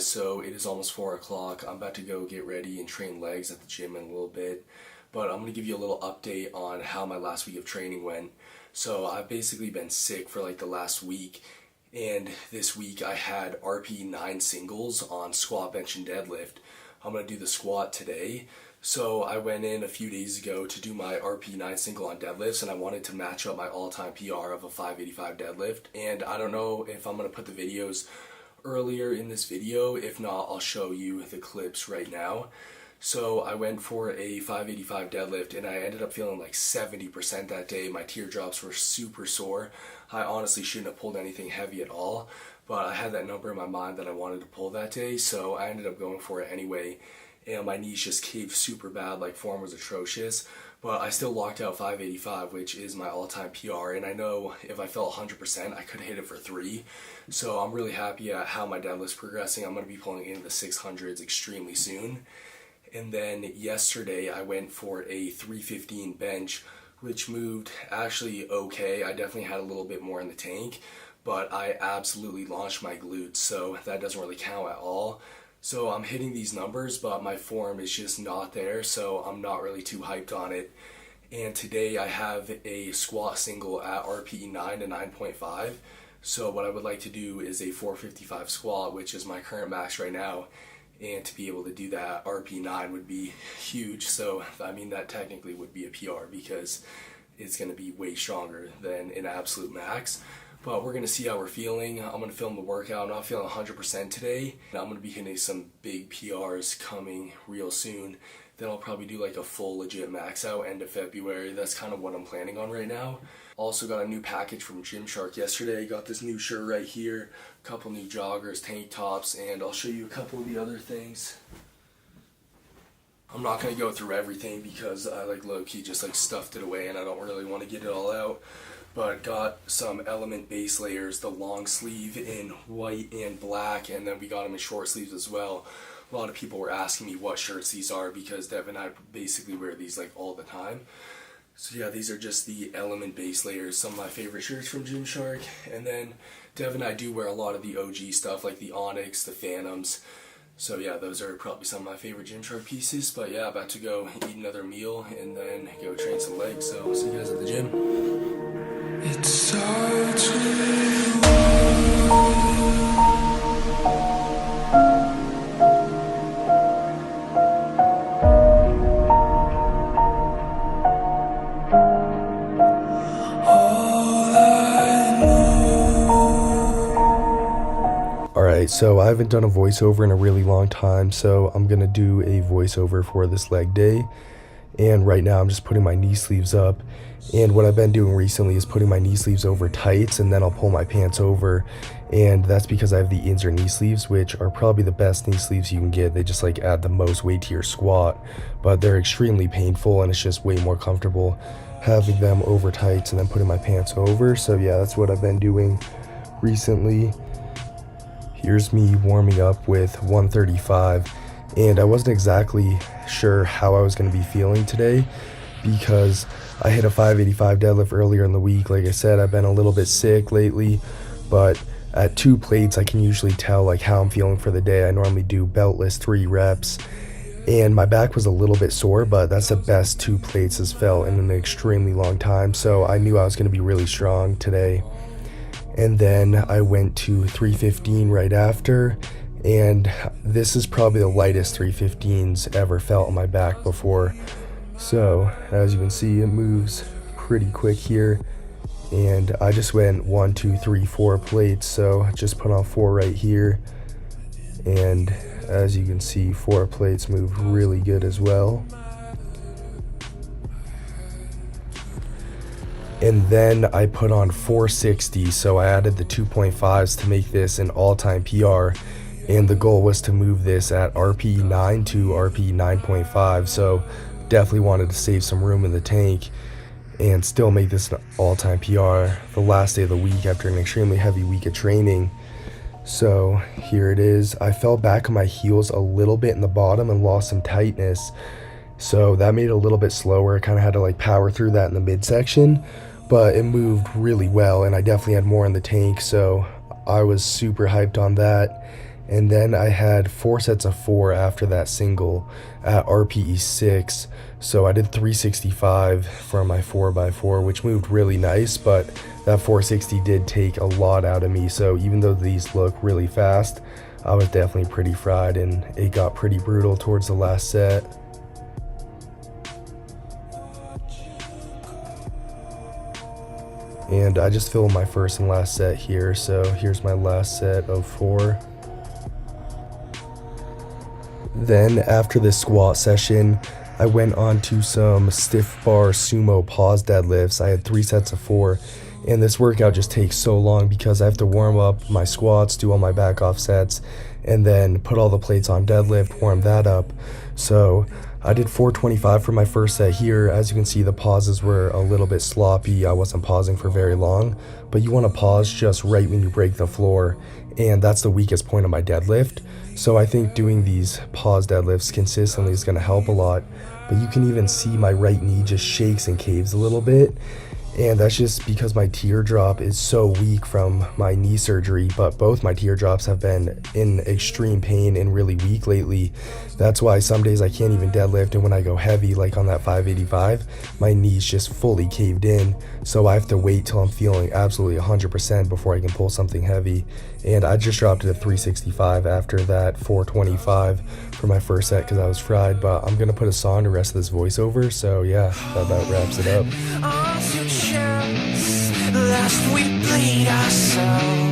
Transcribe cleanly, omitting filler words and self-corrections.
guys, so it is almost 4 o'clock. I'm about to go get ready and train legs at the gym in a little bit, but I'm going to give you a little update on how my last week of training went. So I've basically been sick for like the last week, and this week I had RP 9 singles on squat, bench, and deadlift. I'm going to do the squat today. So I went in a few days ago to do my RP 9 single on deadlifts, and I wanted to match up my all-time PR of a 585 deadlift. And I don't know if I'm going to put the videos earlier in this video. If not, I'll show you the clips right now. So I went for a 585 deadlift, and I ended up feeling like 70% that day. My teardrops were super sore. I honestly shouldn't have pulled anything heavy at all, but I had that number in my mind that I wanted to pull that day, so I ended up going for it anyway. And my knees just caved super bad, like form was atrocious, but I still locked out 585, which is my all-time PR, and I know if I felt 100%, I could hit it for 3. So I'm really happy at how my deadlift's progressing. I'm going to be pulling into the 600s extremely soon. And then yesterday I went for a 315 bench, which moved actually okay. I definitely had a little bit more in the tank, but I absolutely launched my glutes, so that doesn't really count at all. So I'm hitting these numbers, but my form is just not there, so I'm not really too hyped on it. And today I have a squat single at RPE 9 to 9.5. So what I would like to do is a 455 squat, which is my current max right now. And to be able to do that RP 9 would be huge. So I mean, that technically would be a PR because it's going to be way stronger than an absolute max. But we're going to see how we're feeling. I'm going to film the workout. I'm not feeling 100% today. I'm going to be hitting some big PRs coming real soon. Then I'll probably do like a full legit max out end of February. That's kind of what I'm planning on right now. Also got a new package from Gymshark yesterday. Got this new shirt right here, a couple new joggers, tank tops, and I'll show you a couple of the other things. I'm not going to go through everything because I like low-key just like stuffed it away and I don't really want to get it all out. But got some Element base layers, the long sleeve in white and black, and then we got them in short sleeves as well. A lot of people were asking me what shirts these are because Dev and I basically wear these like all the time. So yeah, these are just the Element base layers, some of my favorite shirts from Gymshark. And then Dev and I do wear a lot of the OG stuff like the Onyx, the Phantoms. So yeah, those are probably some of my favorite Gymshark pieces. But yeah, about to go eat another meal and then go train some legs. So I'll see you guys at the gym. It starts with Alright, so I haven't done a voiceover in a really long time, so I'm gonna do a voiceover for this leg day. And right now I'm just putting my knee sleeves up, and what I've been doing recently is putting my knee sleeves over tights, and then I'll pull my pants over, and that's because I have the Inzer knee sleeves, which are probably the best knee sleeves you can get. They just like add the most weight to your squat, but they're extremely painful and it's just way more comfortable having them over tights and then putting my pants over. So yeah, that's what I've been doing recently. Here's me warming up with 135, and I wasn't exactly sure how I was going to be feeling today because I hit a 585 deadlift earlier in the week. Like I said, I've been a little bit sick lately, but at 2 plates I can usually tell like how I'm feeling for the day. I normally do beltless 3 reps, and my back was a little bit sore, but that's the best 2 plates has felt in an extremely long time, so I knew I was going to be really strong today. And then I went to 315 right after, and this is probably the lightest 315s ever felt on my back before. So as you can see, it moves pretty quick here, and I just went 1, 2, 3, 4 plates, so just put on 4 right here, and as you can see, 4 plates move really good as well. And then I put on 460, so I added the 2.5s to make this an all-time PR, and the goal was to move this at RP 9 to RP 9.5, so definitely wanted to save some room in the tank and still make this an all-time PR the last day of the week after an extremely heavy week of training. So here it is. I fell back on my heels a little bit in the bottom and lost some tightness, so that made it a little bit slower. I kind of had to like power through that in the midsection, but it moved really well, and I definitely had more in the tank, so I was super hyped on that. And then I had 4 sets of 4 after that single at RPE 6. So I did 365 for my 4x4, which moved really nice, but that 460 did take a lot out of me. So even though these look really fast, I was definitely pretty fried, and it got pretty brutal towards the last set. And I just filmed my first and last set here, so here's my last set of 4. Then after this squat session, I went on to some stiff bar sumo pause deadlifts. I had 3 sets of 4, and this workout just takes so long because I have to warm up my squats, do all my back off sets, and then put all the plates on deadlift, warm that up. So I did 425 for my first set here. As you can see, the pauses were a little bit sloppy. I wasn't pausing for very long, but you want to pause just right when you break the floor, and that's the weakest point of my deadlift. So I think doing these pause deadlifts consistently is going to help a lot. But you can even see my right knee just shakes and caves a little bit. And that's just because my teardrop is so weak from my knee surgery, but both my teardrops have been in extreme pain and really weak lately. That's why some days I can't even deadlift, and when I go heavy, like on that 585, my knees just fully caved in. So I have to wait till I'm feeling absolutely 100% before I can pull something heavy. And I just dropped it at 365 after that 425 for my first set because I was fried, but I'm gonna put a song to rest of this voiceover. So yeah, that about wraps it up. Last we played ourselves.